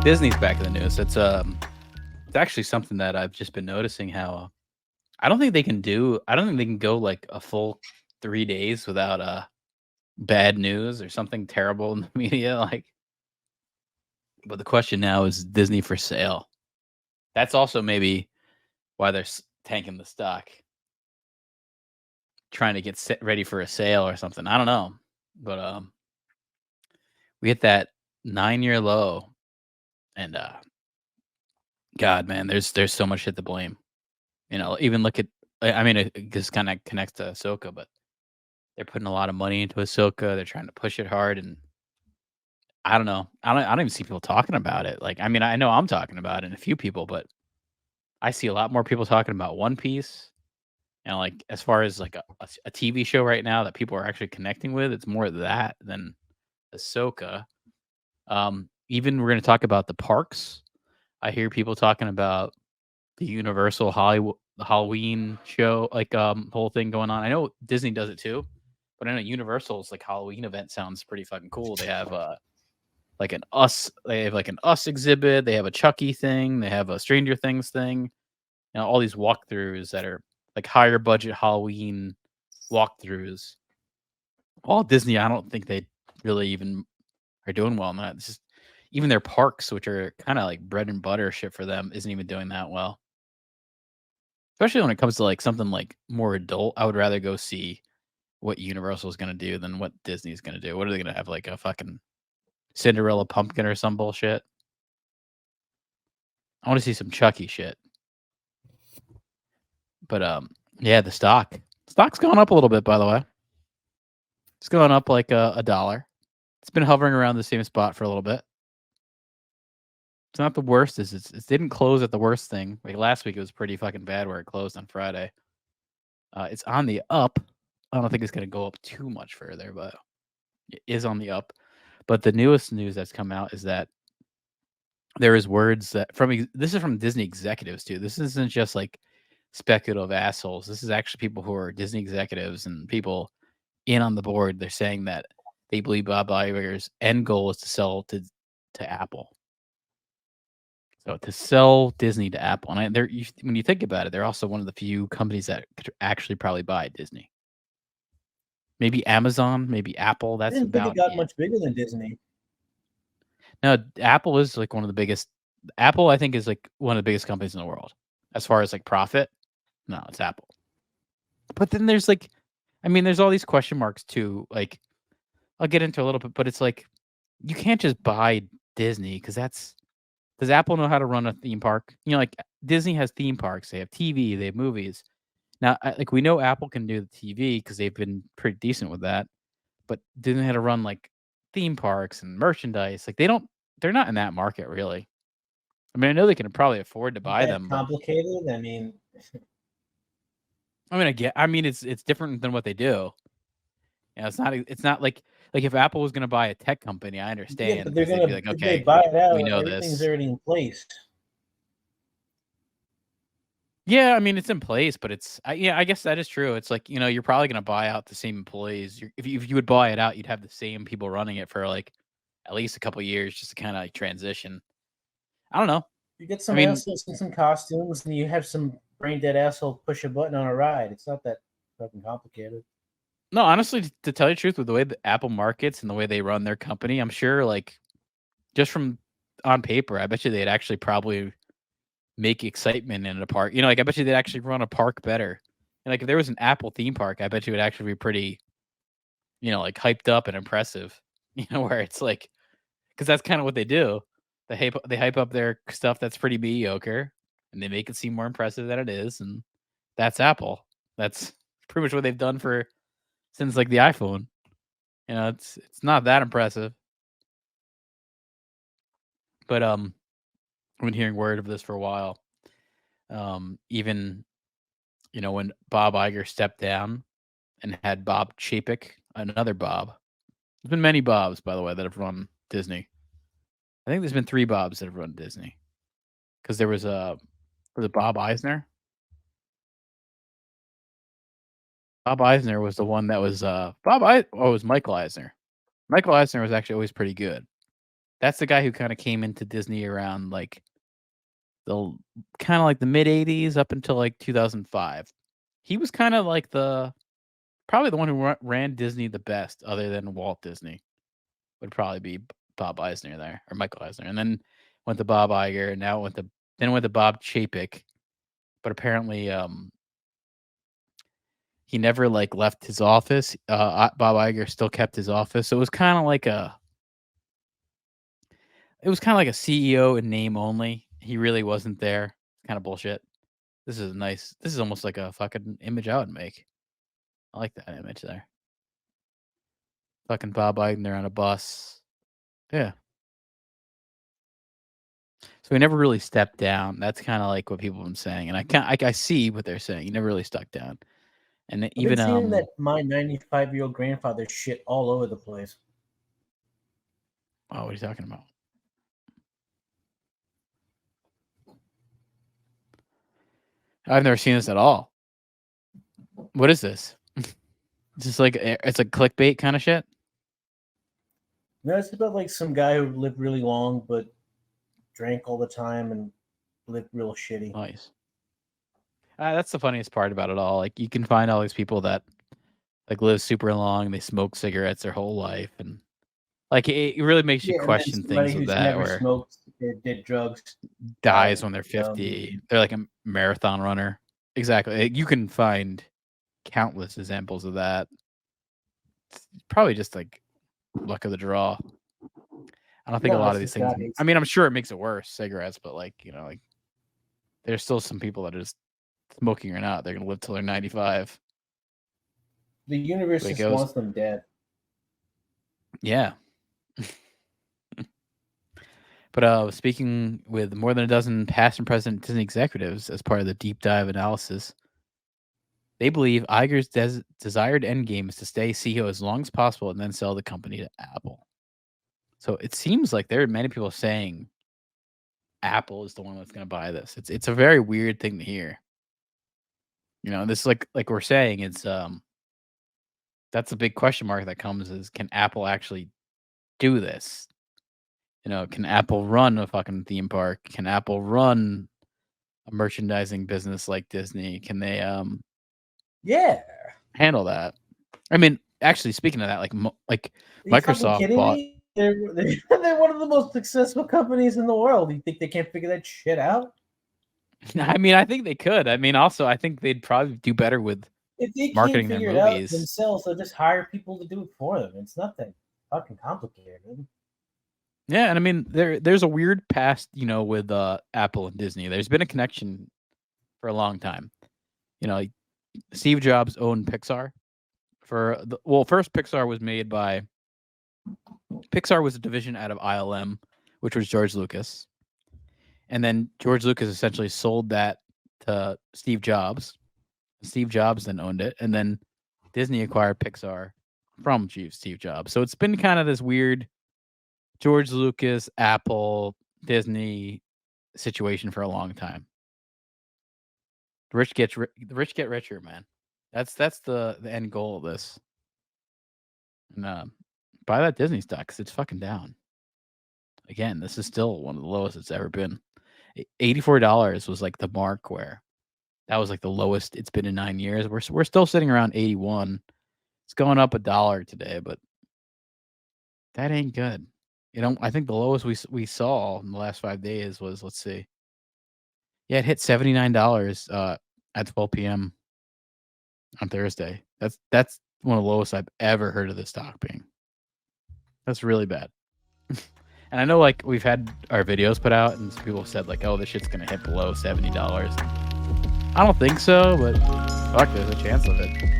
Disney's back in the news. It's actually something that I've just been noticing how I don't think they can do. I don't think they can go like a full 3 days without bad news or something terrible in the media. But the question now is Disney for sale. That's also maybe why they're tanking the stock, trying to get ready for a sale or something. I don't know, but we hit that 9-year low, and God, man, there's so much shit to blame. Even look at. I mean, it just kind of connects to Ahsoka, but they're putting a lot of money into Ahsoka. They're trying to push it hard, and I don't know. I don't even see people talking about it. Like, I mean, I know I'm talking about it and a few people, but I see a lot more people talking about One Piece. And like, as far as like a TV show right now that people are actually connecting with, it's more that than Ahsoka. Even we're going to talk about the parks. I hear people talking about the Universal Hollywood the Halloween show, like whole thing going on. I know Disney does it too, but I know Universal's like Halloween event sounds pretty fucking cool. They have they have like an Us exhibit, they have a Chucky thing, they have a Stranger Things thing, all these walkthroughs that are like higher budget Halloween walkthroughs. All Disney, I don't think they really even are doing well in that. It's just even their parks, which are kind of like bread and butter shit for them, isn't even doing that well. Especially when it comes to like something like more adult, I would rather go see what Universal's gonna do than what Disney's gonna do. What are they gonna have, like a fucking Cinderella pumpkin or some bullshit? I want to see some Chucky shit. But yeah, the stock's going up a little bit, by the way. It's going up like a dollar. It's been hovering around the same spot for a little bit. It's not the worst. It didn't close at the worst thing. Like last week, it was pretty fucking bad where it closed on Friday. It's on the up. I don't think it's going to go up too much further, but it is on the up. But the newest news that's come out is that there is words that this is from Disney executives too. This isn't just like speculative assholes. This is actually people who are Disney executives and people in on the board. They're saying that they believe Bob Iger's end goal is to sell to Apple. So to sell Disney to Apple, and when you think about it, they're also one of the few companies that could actually probably buy Disney. Maybe Amazon, maybe Apple. I That's didn't think it about got it. much bigger than Disney. No, Apple is like one of the biggest. Apple, I think, is like one of the biggest companies in the world as far as like profit. No, it's Apple. But then there's like, I mean, there's all these question marks too. Like, I'll get into a little bit, but it's like you can't just buy Disney because does Apple know how to run a theme park? Like Disney has theme parks, they have TV, they have movies. Now, like we know Apple can do the TV because they've been pretty decent with that, but do they know how to run like theme parks and merchandise? Like they're not in that market really. I mean, I know they can probably afford to Is buy that them, but complicated? I mean, I mean, it's different than what they do. It's not like if Apple was gonna buy a tech company, I yeah, understand but they're because they'd be gonna like, if they okay, buy it we out, know everything's this. already in place. Yeah, I mean, it's in place, but yeah, I guess that is true. It's like you're probably gonna buy out the same employees. If you would buy it out, you'd have the same people running it for like at least a couple years just to kind of like transition. I don't know. You get I some mean, assholes in some costumes, and you have some brain dead asshole push a button on a ride. It's not that fucking complicated. no, honestly, to tell you the truth, with the way that Apple markets and the way they run their company, I'm sure like just from on paper, I bet you they'd actually probably make excitement in a park. Like I bet you they'd actually run a park better. And like if there was an Apple theme park, I bet you it would actually be pretty, like hyped up and impressive. Where it's like because that's kind of what they do. They hype up their stuff that's pretty mediocre, and they make it seem more impressive than it is, and that's Apple. That's pretty much what they've done for since like the iPhone. It's not that impressive, but I've been hearing word of this for a while. Even when Bob Iger stepped down and had Bob Chapek, another Bob. There's been many Bobs, by the way, that have run Disney. I think there's been 3 Bobs that have run Disney because there was it Bob Eisner? Bob Eisner was the one that was it was Michael Eisner. Michael Eisner was actually always pretty good. That's the guy who kind of came into Disney around like the kind of like the mid '80s up until like 2005. He was kind of like probably the one who ran Disney the best, other than Walt Disney. Would probably be Bob Eisner there, or Michael Eisner, and then went to Bob Iger, and now went to Bob Chapek. But apparently, he never like left his office. Bob Iger still kept his office, so it was kind of like a CEO in name only. He really wasn't there. Kind of bullshit. This is nice. This is almost like a fucking image I would make. I like that image there. Fucking Bob Iger on a bus. Yeah. So he never really stepped down. That's kind of like what people have been saying, and I see what they're saying. He never really stuck down, and I've even been seeing that my 95-year-old grandfather shit all over the place. Oh, what are you talking about? I've never seen this at all. What is this? Just like it's like clickbait kind of shit. No, it's about like some guy who lived really long but drank all the time and lived real shitty. Nice. That's the funniest part about it all. Like you can find all these people that like live super long, they smoke cigarettes their whole life, and like it really makes you question things with that. Never where smoked or did drugs dies when they're 50. They're like a marathon runner. Exactly. You can find countless examples of that. It's probably just like luck of the draw. I don't think a lot of these things. I mean, I'm sure it makes it worse, cigarettes, but like like there's still some people that are just smoking or not. They're gonna live till they're 95. The universe just wants them dead. Yeah. But speaking with more than a dozen past and present Disney executives as part of the deep dive analysis, they believe Iger's desired endgame is to stay CEO as long as possible and then sell the company to Apple. So it seems like there are many people saying Apple is the one that's going to buy this. It's a very weird thing to hear. This like we're saying, it's that's a big question mark that comes is, can Apple actually do this? Can Apple run a fucking theme park? Can Apple run a merchandising business like Disney? Can they handle that? I mean, actually, speaking of that, like Microsoft bought. They're one of the most successful companies in the world. You think they can't figure that shit out? I mean, I think they could. I mean, also, I think they'd probably do better with if they marketing can't figure their movies it out themselves. They'll just hire people to do it for them. It's not that fucking complicated. Yeah, and I mean, there's a weird past, with Apple and Disney. There's been a connection for a long time. Like Steve Jobs owned Pixar. First Pixar was a division out of ILM, which was George Lucas. And then George Lucas essentially sold that to Steve Jobs. Steve Jobs then owned it, and then Disney acquired Pixar from Steve Jobs. So it's been kind of this weird George Lucas, Apple, Disney situation for a long time. The rich get richer, man. That's the end goal of this. And buy that Disney stock because it's fucking down. Again, this is still one of the lowest it's ever been. $84 was like the mark where that was like the lowest it's been in 9 years. We're still sitting around 81. It's going up $1 today, but that ain't good. I think the lowest we saw in the last 5 days was, let's see. Yeah, it hit $79 at 12 p.m. on Thursday. That's one of the lowest I've ever heard of the stock being. That's really bad. And I know like we've had our videos put out and some people have said like, oh, this shit's gonna hit below $70. I don't think so, but fuck, there's a chance of it.